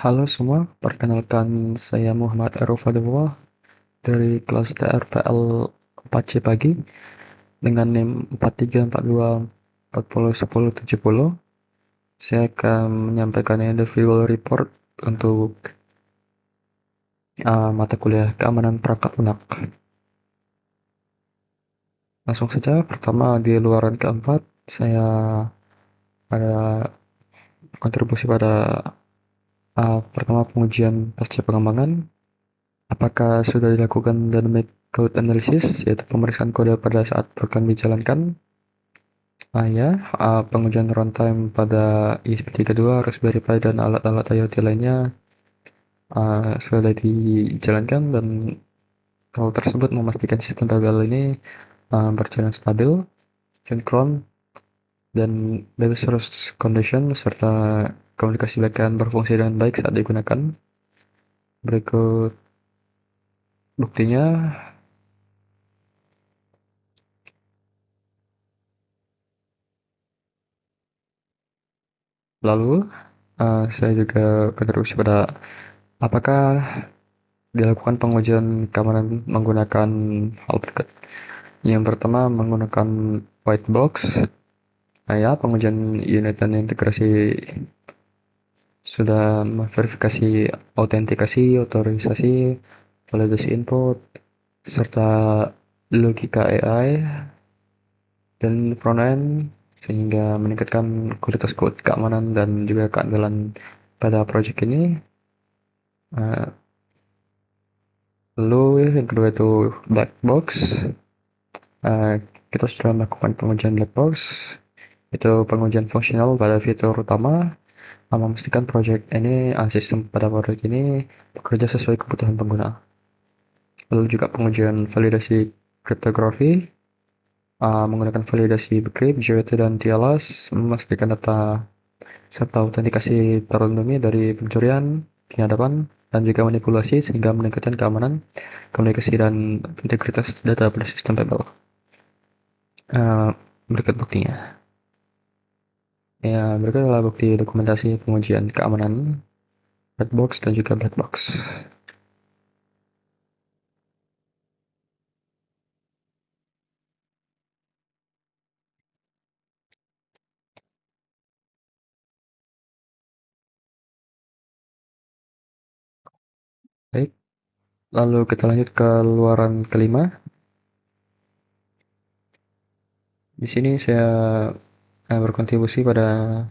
Halo semua, perkenalkan saya Muhammad Arifadullah dari kelas TRPL 4C pagi dengan NIM 4342401070. Saya akan menyampaikan individual report untuk mata kuliah keamanan perangkat lunak. Langsung saja, pertama di luaran keempat, saya ada kontribusi pada pertama pengujian pasca pengembangan. Apakah sudah dilakukan dynamic code analysis, yaitu pemeriksaan kode pada saat program dijalankan? Ya, pengujian runtime pada ESP32, Raspberry Pi, dan alat-alat IoT lainnya sudah dijalankan, dan hal tersebut memastikan sistem PBL ini berjalan stabil, sinkron, dan bebas source condition, serta komunikasi backend berfungsi dengan baik saat digunakan. Berikut buktinya. Lalu, saya juga kontribusi pada apakah dilakukan pengujian keamanan menggunakan hal berikut. Yang pertama, menggunakan white box. Ya, pengujian unit dan integrasi sudah memverifikasi autentikasi, otorisasi, validasi input, serta logika AI dan front end, sehingga meningkatkan kualitas kode, keamanan, dan juga keandalan pada project ini. Lalu yang kedua itu black box. Kita sudah melakukan pengujian black box, itu pengujian fungsional pada fitur utama, memastikan project ini, sistem pada project ini bekerja sesuai kebutuhan pengguna. Lalu juga pengujian validasi kriptografi, menggunakan validasi bcrypt, JWT, dan TLS, memastikan data serta autentikasi terlindungi dari pencurian, penyadapan, dan juga manipulasi, sehingga meningkatkan keamanan, komunikasi, dan integritas data pada sistem PBL. Berikut buktinya. Ya, berikut adalah bukti dokumentasi pengujian keamanan red box dan juga black box. Baik, lalu kita lanjut ke luaran kelima. Di sini saya berkontribusi pada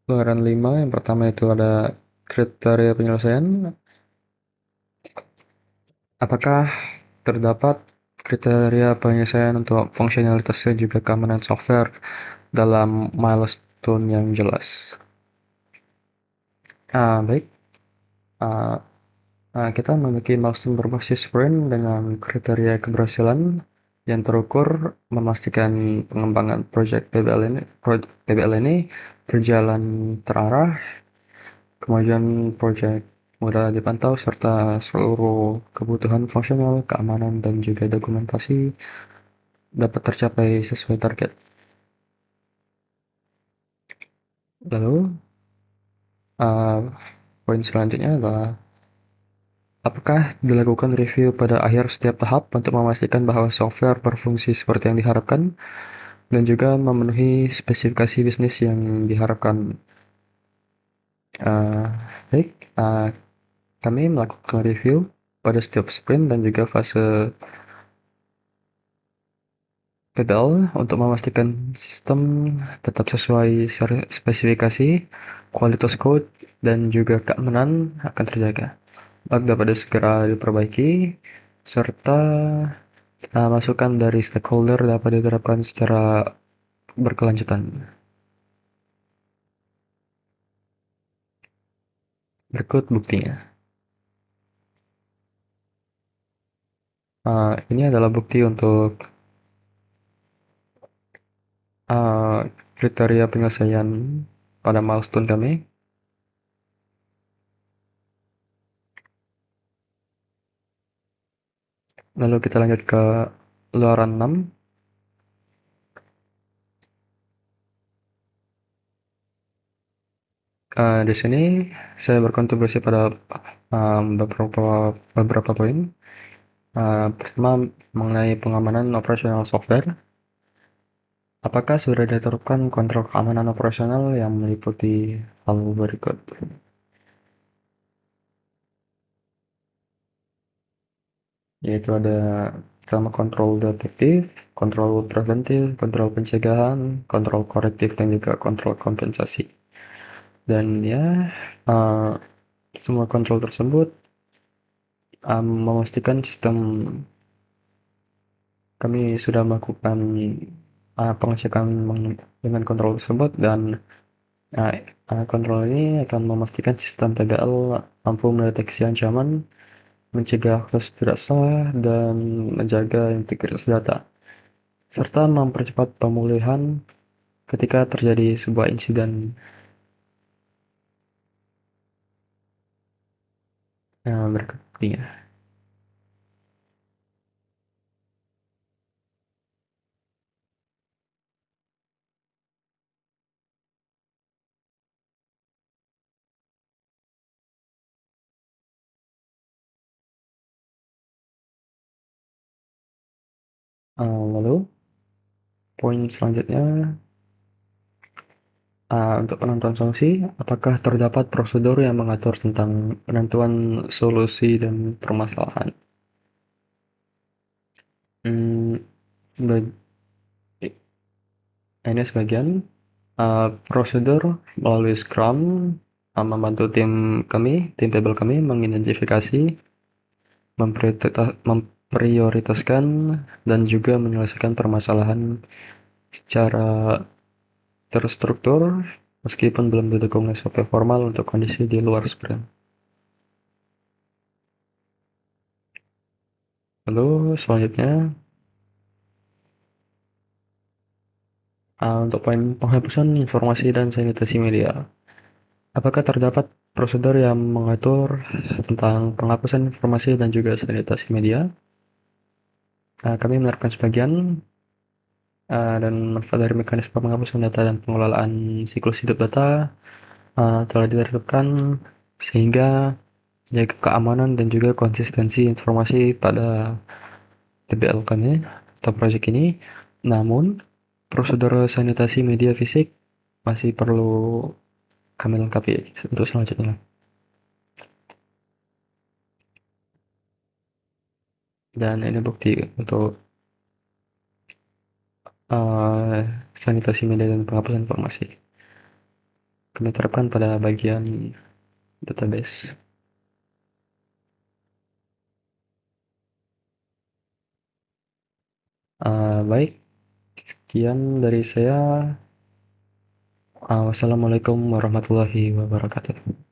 luaran 5. Yang pertama itu ada kriteria penyelesaian. Apakah terdapat kriteria penyelesaian untuk fungsionalitas dan juga keamanan software dalam milestone yang jelas? Baik. Kita memiliki milestone berbasis sprint dengan kriteria keberhasilan yang terukur, memastikan pengembangan proyek PBL ini berjalan terarah, kemajuan proyek mudah dipantau, serta seluruh kebutuhan fungsional, keamanan, dan juga dokumentasi dapat tercapai sesuai target. Lalu, poin selanjutnya adalah apakah dilakukan review pada akhir setiap tahap untuk memastikan bahwa software berfungsi seperti yang diharapkan dan juga memenuhi spesifikasi bisnis yang diharapkan? Baik, kami melakukan review pada setiap sprint dan juga fase pedal untuk memastikan sistem tetap sesuai spesifikasi, kualitas code, dan juga keamanan akan terjaga. Bug dapat segera diperbaiki, serta masukan dari stakeholder dapat diterapkan secara berkelanjutan. Berikut buktinya. Ini adalah bukti untuk kriteria penyelesaian pada milestone kami. Lalu kita lanjut ke luaran 6. Di sini saya berkontribusi pada beberapa poin. Pertama, mengenai pengamanan operasional software. Apakah sudah diterapkan kontrol keamanan operasional yang meliputi hal berikut? Yaitu ada pertama kontrol detektif, kontrol preventif, kontrol pencegahan, kontrol korektif, dan juga kontrol kompensasi. Dan ya, uh, semua kontrol tersebut memastikan sistem kami sudah melakukan pengecekan dengan kontrol tersebut dan uh, kontrol ini akan memastikan sistem TBL mampu mendeteksi ancaman, mencegah akses tidak sah, dan menjaga integritas data, serta mempercepat pemulihan ketika terjadi sebuah insiden berikutnya. Lalu, poin selanjutnya, untuk penentuan solusi, apakah terdapat prosedur yang mengatur tentang penentuan solusi dan permasalahan? Hmm, ini sebagian prosedur melalui Scrum membantu tim table kami mengidentifikasi, memprioritaskan, dan juga menyelesaikan permasalahan secara terstruktur meskipun belum didukung SOP formal untuk kondisi di luar sprint. Lalu selanjutnya, untuk poin penghapusan informasi dan sanitasi media. Apakah terdapat prosedur yang mengatur tentang penghapusan informasi dan juga sanitasi media? Kami menerapkan sebagian dan manfaat dari mekanisme penghapusan data dan pengelolaan siklus hidup data telah diterapkan sehingga jaga keamanan dan juga konsistensi informasi pada TBL kami atau proyek ini. Namun, prosedur sanitasi media fisik masih perlu kami lengkapi untuk selanjutnya. Dan ini bukti untuk uh, sanitasi media dan penghapusan informasi. Kami terapkan pada bagian database. Baik, sekian dari saya. Wassalamualaikum warahmatullahi wabarakatuh.